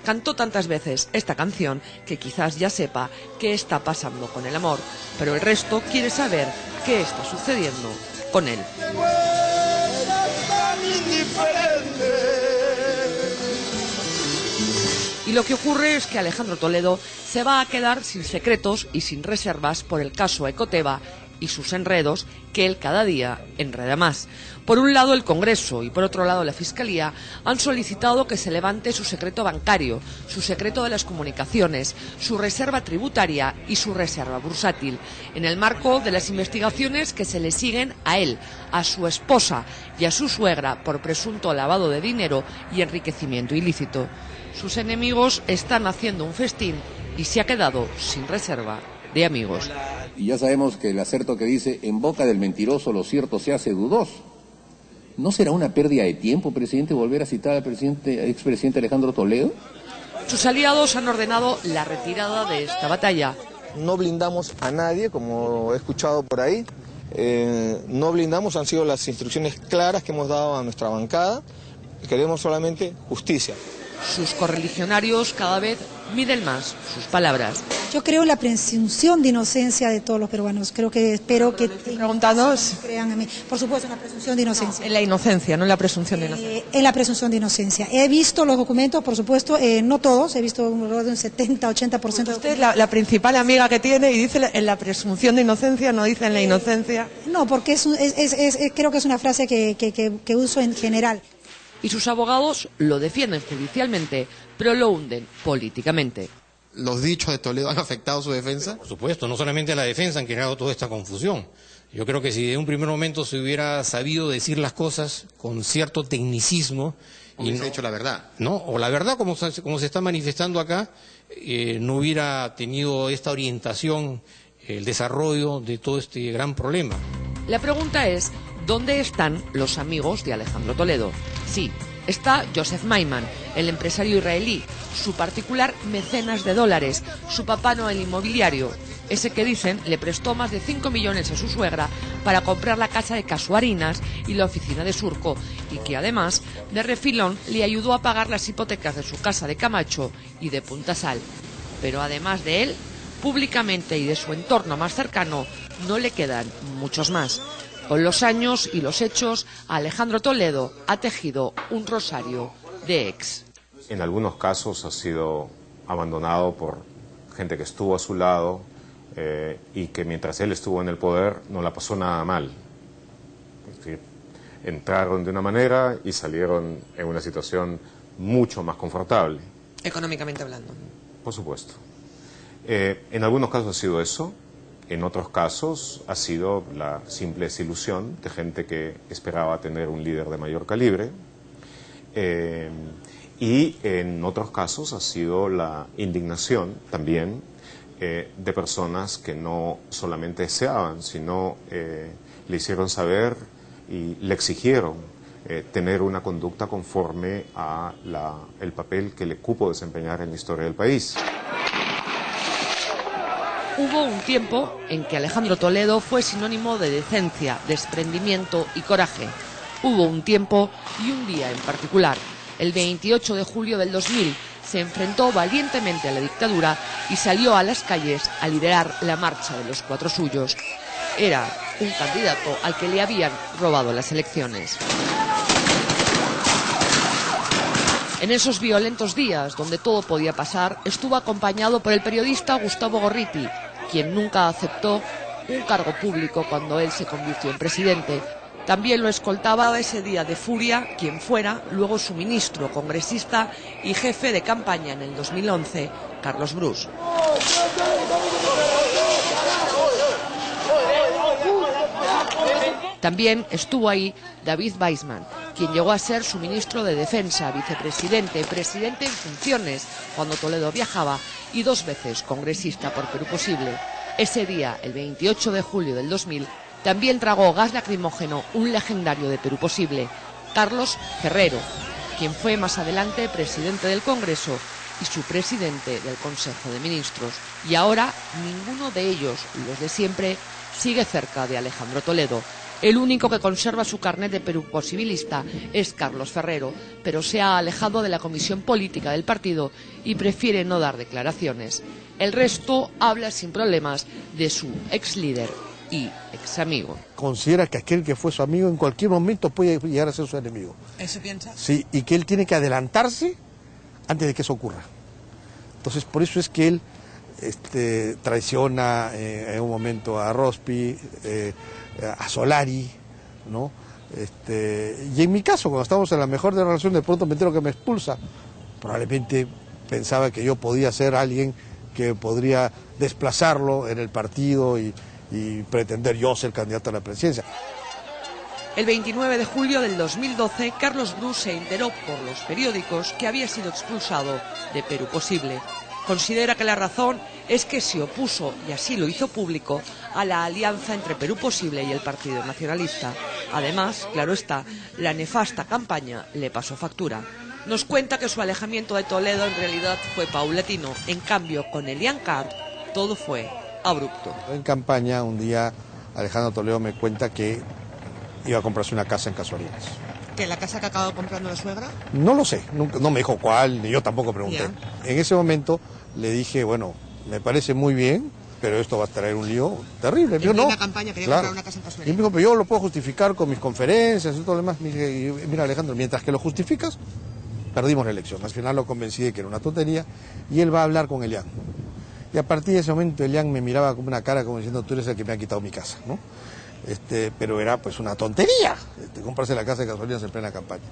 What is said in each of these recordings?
cantó tantas veces esta canción que quizás ya sepa qué está pasando con el amor, pero el resto quiere saber qué está sucediendo con él. Y lo que ocurre es que Alejandro Toledo se va a quedar sin secretos y sin reservas por el caso Ecoteva y sus enredos, que él cada día enreda más. Por un lado el Congreso y por otro lado la Fiscalía han solicitado que se levante su secreto bancario, su secreto de las comunicaciones, su reserva tributaria y su reserva bursátil, en el marco de las investigaciones que se le siguen a él, a su esposa y a su suegra por presunto lavado de dinero y enriquecimiento ilícito. Sus enemigos están haciendo un festín y se ha quedado sin reserva de amigos. Y ya sabemos que el acerto que dice, en boca del mentiroso lo cierto se hace dudoso. ¿No será una pérdida de tiempo, presidente, volver a citar al expresidente Alejandro Toledo? Sus aliados han ordenado la retirada de esta batalla. No blindamos a nadie, como he escuchado por ahí. No blindamos, han sido las instrucciones claras que hemos dado a nuestra bancada. Queremos solamente justicia. Sus correligionarios cada vez miden más sus palabras. Yo creo en la presunción de inocencia de todos los peruanos. Espero que preguntanos crean en mí. Por supuesto, en la presunción de inocencia. No, en la inocencia, no en la presunción de inocencia. En la presunción de inocencia. He visto los documentos, por supuesto, no todos, he visto un 70-80%. Usted es la principal amiga que tiene y dice en la presunción de inocencia, no dice en la inocencia. No, porque creo que es una frase que uso en general. Y sus abogados lo defienden judicialmente, pero lo hunden políticamente. ¿Los dichos de Toledo han afectado su defensa? Por supuesto, no solamente la defensa han creado toda esta confusión. Yo creo que si de un primer momento se hubiera sabido decir las cosas con cierto tecnicismo... Hubiese hecho la verdad. No, o la verdad como se está manifestando acá, no hubiera tenido esta orientación, el desarrollo de todo este gran problema. La pregunta es, ¿dónde están los amigos de Alejandro Toledo? Sí, está Joseph Maiman, el empresario israelí, su particular mecenas de dólares, su papá Noel inmobiliario, ese que dicen le prestó más de 5 millones a su suegra para comprar la casa de Casuarinas y la oficina de Surco, y que además de refilón le ayudó a pagar las hipotecas de su casa de Camacho y de Punta Sal. Pero además de él, públicamente y de su entorno más cercano, no le quedan muchos más. Con los años y los hechos, Alejandro Toledo ha tejido un rosario de ex. En algunos casos ha sido abandonado por gente que estuvo a su lado y que mientras él estuvo en el poder no la pasó nada mal. Es decir, entraron de una manera y salieron en una situación mucho más confortable. Económicamente hablando. Por supuesto. En algunos casos ha sido eso. En otros casos ha sido la simple desilusión de gente que esperaba tener un líder de mayor calibre. Y en otros casos ha sido la indignación también de personas que no solamente deseaban, sino le hicieron saber y le exigieron tener una conducta conforme a el papel que le cupo desempeñar en la historia del país. Hubo un tiempo en que Alejandro Toledo fue sinónimo de decencia, desprendimiento y coraje. Hubo un tiempo y un día en particular, el 28 de julio del 2000, se enfrentó valientemente a la dictadura y salió a las calles a liderar la marcha de los cuatro suyos. Era un candidato al que le habían robado las elecciones. En esos violentos días, donde todo podía pasar, estuvo acompañado por el periodista Gustavo Gorriti, quien nunca aceptó un cargo público cuando él se convirtió en presidente. También lo escoltaba ese día de furia quien fuera luego su ministro, congresista y jefe de campaña en el 2011, Carlos Brus. También estuvo ahí David Weissman, quien llegó a ser su ministro de Defensa, vicepresidente, presidente en funciones cuando Toledo viajaba y 2 veces congresista por Perú Posible. Ese día, el 28 de julio del 2000, también tragó gas lacrimógeno un legendario de Perú Posible, Carlos Ferrero, quien fue más adelante presidente del Congreso y su presidente del Consejo de Ministros. Y ahora ninguno de ellos, los de siempre, sigue cerca de Alejandro Toledo. El único que conserva su carnet de peruposibilista es Carlos Ferrero, pero se ha alejado de la comisión política del partido y prefiere no dar declaraciones. El resto habla sin problemas de su ex líder y ex amigo. Considera que aquel que fue su amigo en cualquier momento puede llegar a ser su enemigo. ¿Eso piensa? Sí, y que él tiene que adelantarse antes de que eso ocurra. Entonces, por eso es que él traiciona en un momento a Rospi, a Solari, ¿no? Y en mi caso, cuando estábamos en la mejor de relación, de pronto me entero que me expulsa. Probablemente pensaba que yo podía ser alguien que podría desplazarlo en el partido y pretender yo ser candidato a la presidencia. El 29 de julio del 2012, Carlos Bru se enteró por los periódicos que había sido expulsado de Perú Posible. Considera que la razón es que se opuso, y así lo hizo público, a la alianza entre Perú Posible y el Partido Nacionalista. Además, claro está, la nefasta campaña le pasó factura. Nos cuenta que su alejamiento de Toledo en realidad fue paulatino. En cambio, con Elian Carr, todo fue abrupto. En campaña, un día, Alejandro Toledo me cuenta que iba a comprarse una casa en Casuarinas. ¿Que la casa que acabó comprando la suegra? No lo sé, no me dijo cuál, ni yo tampoco pregunté. Ya. En ese momento le dije, bueno, me parece muy bien, pero esto va a traer un lío terrible. En plena campaña quería comprar una casa en Casuarinas. Y me dijo, pero yo lo puedo justificar con mis conferencias y todo lo demás. Me dije, mira Alejandro, mientras que lo justificas, perdimos la elección. Al final lo convencí de que era una tontería y él va a hablar con Elian. Y a partir de ese momento Elian me miraba con una cara como diciendo, tú eres el que me ha quitado mi casa, ¿no? Pero era pues una tontería comprarse la casa de Casuarinas en plena campaña.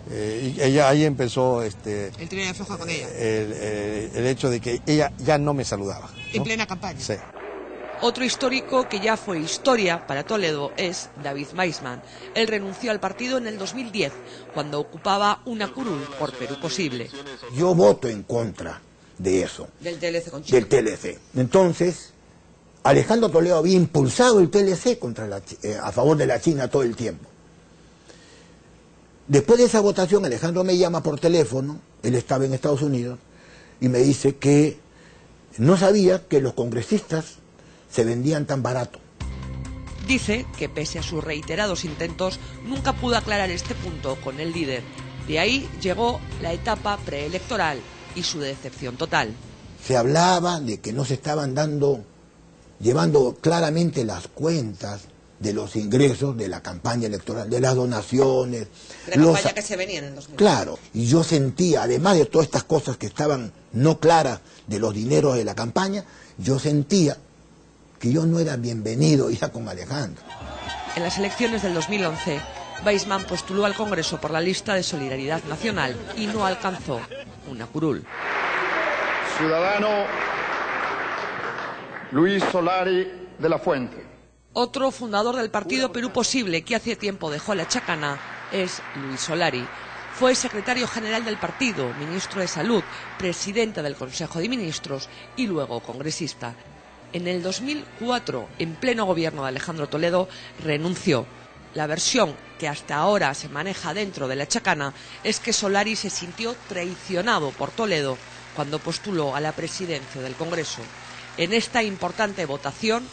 Y ella ahí empezó el tiro de afloja con ella. El hecho de que ella ya no me saludaba, ¿no? En plena campaña. Sí. Otro histórico que ya fue historia para Toledo es David Weissman. Él renunció al partido en el 2010, cuando ocupaba una curul por Perú Posible. Yo voto en contra de eso. Del TLC con China. Del TLC. Entonces, Alejandro Toledo había impulsado el TLC a favor de la China todo el tiempo. Después de esa votación, Alejandro me llama por teléfono, él estaba en Estados Unidos, y me dice que no sabía que los congresistas se vendían tan barato. Dice que pese a sus reiterados intentos, nunca pudo aclarar este punto con el líder. De ahí llegó la etapa preelectoral y su decepción total. Se hablaba de que no se estaban llevando claramente las cuentas de los ingresos de la campaña electoral, de las donaciones. De la campaña que se venía en el 2000. Claro, y yo sentía, además de todas estas cosas que estaban no claras de los dineros de la campaña, yo sentía que yo no era bienvenido ya con Alejandro. En las elecciones del 2011, Weissman postuló al Congreso por la lista de Solidaridad Nacional y no alcanzó una curul. Ciudadano Luis Solari de la Fuente. Otro fundador del partido Perú Posible, que hace tiempo dejó la chacana, es Luis Solari. Fue secretario general del partido, ministro de Salud, presidente del Consejo de Ministros y luego congresista. En el 2004, en pleno gobierno de Alejandro Toledo, renunció. La versión que hasta ahora se maneja dentro de la chacana es que Solari se sintió traicionado por Toledo cuando postuló a la presidencia del Congreso. En esta importante votación,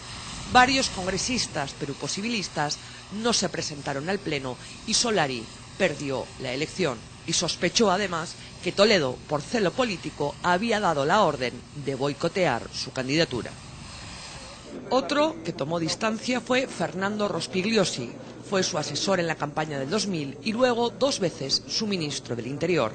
varios congresistas peruposibilistas no se presentaron al pleno y Solari perdió la elección y sospechó además que Toledo, por celo político, había dado la orden de boicotear su candidatura. Otro que tomó distancia fue Fernando Rospigliosi. Fue su asesor en la campaña del 2000 y luego 2 veces su ministro del Interior.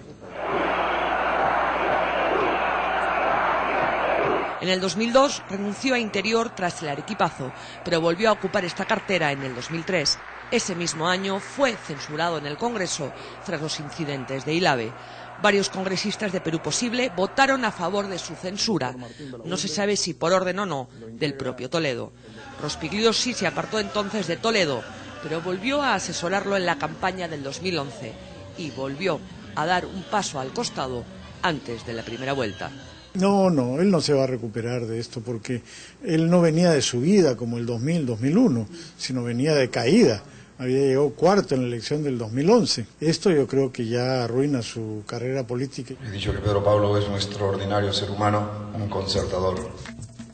En el 2002 renunció a Interior tras el Arequipazo, pero volvió a ocupar esta cartera en el 2003. Ese mismo año fue censurado en el Congreso tras los incidentes de Ilave. Varios congresistas de Perú Posible votaron a favor de su censura. No se sabe si por orden o no del propio Toledo. Rospigliosi se apartó entonces de Toledo, pero volvió a asesorarlo en la campaña del 2011 y volvió a dar un paso al costado antes de la primera vuelta. No, él no se va a recuperar de esto porque él no venía de subida como el 2000-2001, sino venía de caída. Había llegado cuarto en la elección del 2011. Esto yo creo que ya arruina su carrera política. He dicho que Pedro Pablo es un extraordinario ser humano, un concertador.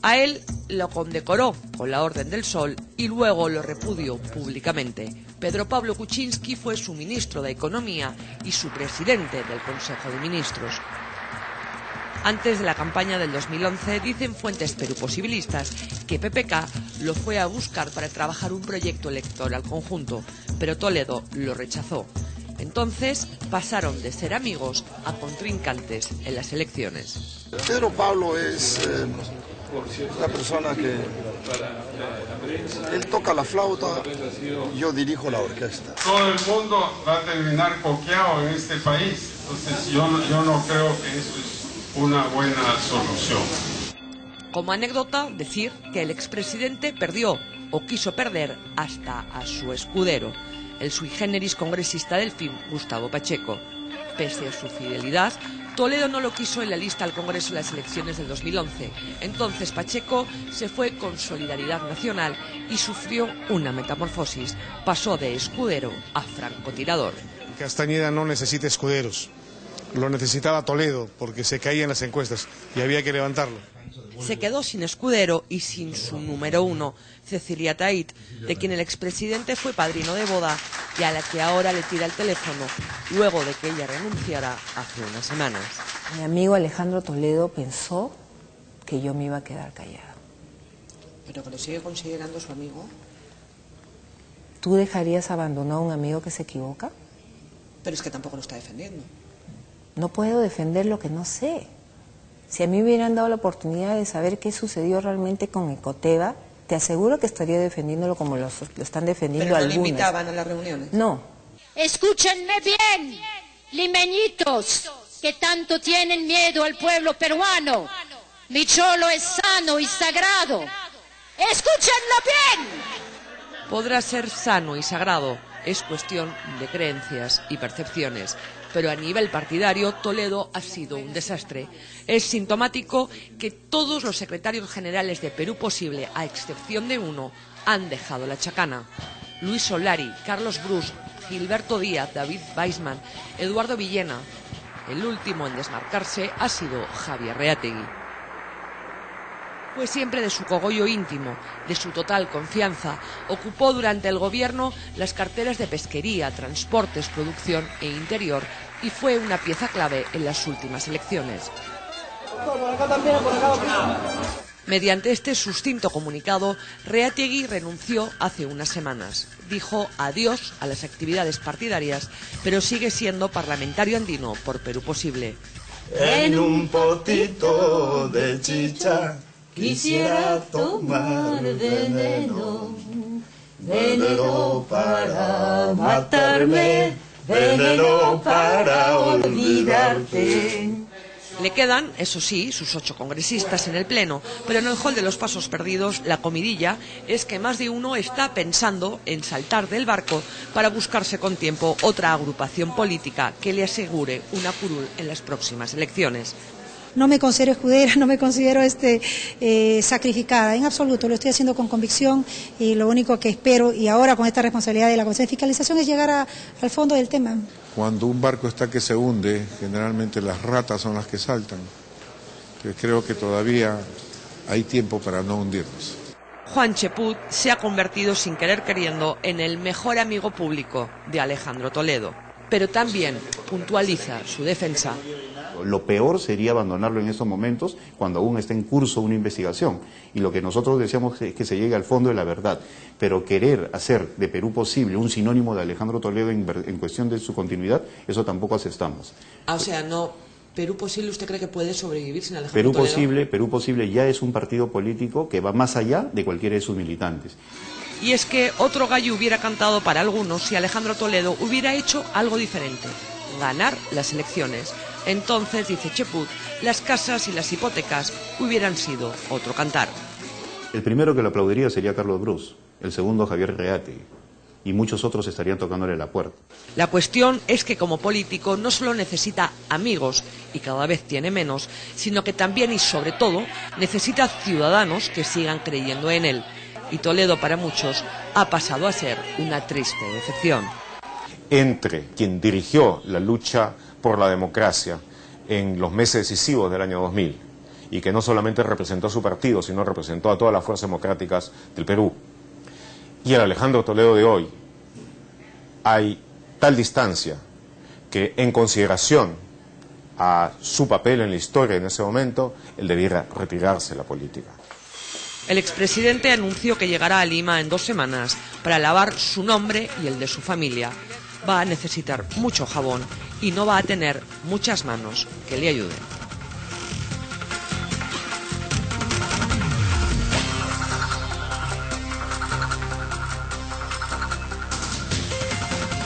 A él lo condecoró con la Orden del Sol y luego lo repudió públicamente. Pedro Pablo Kuczynski fue su ministro de Economía y su presidente del Consejo de Ministros. Antes de la campaña del 2011, dicen fuentes peruposibilistas que PPK lo fue a buscar para trabajar un proyecto electoral conjunto, pero Toledo lo rechazó. Entonces pasaron de ser amigos a contrincantes en las elecciones. Pedro Pablo es una persona que él toca la flauta, yo dirijo la orquesta. Todo el mundo va a terminar coqueado en este país, entonces yo no creo que eso es una buena solución. Como anécdota, decir que el expresidente perdió o quiso perder hasta a su escudero, el sui generis congresista del FIM, Gustavo Pacheco. Pese a su fidelidad, Toledo no lo quiso en la lista al Congreso en las elecciones del 2011. Entonces Pacheco se fue con Solidaridad Nacional y sufrió una metamorfosis. Pasó de escudero a francotirador. Castañeda no necesita escuderos. Lo necesitaba Toledo porque se caía en las encuestas y había que levantarlo. Se quedó sin escudero y sin su número uno, Cecilia Tait, de quien el expresidente fue padrino de boda y a la que ahora le tira el teléfono, luego de que ella renunciara hace unas semanas. Mi amigo Alejandro Toledo pensó que yo me iba a quedar callada. ¿Pero que lo sigue considerando su amigo? ¿Tú dejarías abandonado a un amigo que se equivoca? Pero es que tampoco lo está defendiendo. No puedo defender lo que no sé. Si a mí me hubieran dado la oportunidad de saber qué sucedió realmente con Ecoteva, te aseguro que estaría defendiéndolo como lo están defendiendo algunos. ¿Pero no le invitaban a las reuniones? No. Escúchenme bien, limeñitos, que tanto tienen miedo al pueblo peruano. Mi cholo es sano y sagrado. ¡Escúchenlo bien! Podrá ser sano y sagrado, es cuestión de creencias y percepciones. Pero a nivel partidario, Toledo ha sido un desastre. Es sintomático que todos los secretarios generales de Perú Posible, a excepción de uno, han dejado la chacana. Luis Solari, Carlos Brus, Gilberto Díaz, David Weisman, Eduardo Villena. El último en desmarcarse ha sido Javier Reategui. Fue siempre de su cogollo íntimo, de su total confianza. Ocupó durante el gobierno las carteras de pesquería, transportes, producción e interior y fue una pieza clave en las últimas elecciones. Mediante este sucinto comunicado, Reategui renunció hace unas semanas. Dijo adiós a las actividades partidarias, pero sigue siendo parlamentario andino por Perú Posible. En un potito de chicha quisiera tomar veneno, veneno para matarme, veneno para olvidarte. Le quedan, eso sí, sus 8 congresistas en el Pleno, pero en el hall de los pasos perdidos la comidilla es que más de uno está pensando en saltar del barco para buscarse con tiempo otra agrupación política que le asegure una curul en las próximas elecciones. No me considero escudera, no me considero sacrificada, en absoluto, lo estoy haciendo con convicción y lo único que espero, y ahora con esta responsabilidad de la Comisión de Fiscalización, es llegar al fondo del tema. Cuando un barco está que se hunde, generalmente las ratas son las que saltan. Entonces creo que todavía hay tiempo para no hundirnos. Juan Cheput se ha convertido sin querer queriendo en el mejor amigo público de Alejandro Toledo, pero también puntualiza su defensa. Lo peor sería abandonarlo en estos momentos cuando aún está en curso una investigación. Y lo que nosotros deseamos es que se llegue al fondo de la verdad. Pero querer hacer de Perú Posible un sinónimo de Alejandro Toledo en cuestión de su continuidad, eso tampoco aceptamos. O sea, no, Perú Posible, ¿usted cree que puede sobrevivir sin Alejandro Toledo? Perú Posible ya es un partido político que va más allá de cualquiera de sus militantes. Y es que otro gallo hubiera cantado para algunos si Alejandro Toledo hubiera hecho algo diferente: ganar las elecciones. Entonces, dice Cheput, las casas y las hipotecas hubieran sido otro cantar. El primero que lo aplaudiría sería Carlos Brus, el segundo Javier Reategui, y muchos otros estarían tocándole la puerta. La cuestión es que como político no solo necesita amigos, y cada vez tiene menos, sino que también y sobre todo necesita ciudadanos que sigan creyendo en él. Y Toledo para muchos ha pasado a ser una triste decepción. Entre quien dirigió la lucha por la democracia en los meses decisivos del año 2000 y que no solamente representó a su partido, sino representó a todas las fuerzas democráticas del Perú. Y el Alejandro Toledo de hoy, hay tal distancia que, en consideración a su papel en la historia en ese momento, él debiera retirarse de la política. El expresidente anunció que llegará a Lima en 2 semanas para lavar su nombre y el de su familia. Va a necesitar mucho jabón y no va a tener muchas manos que le ayuden.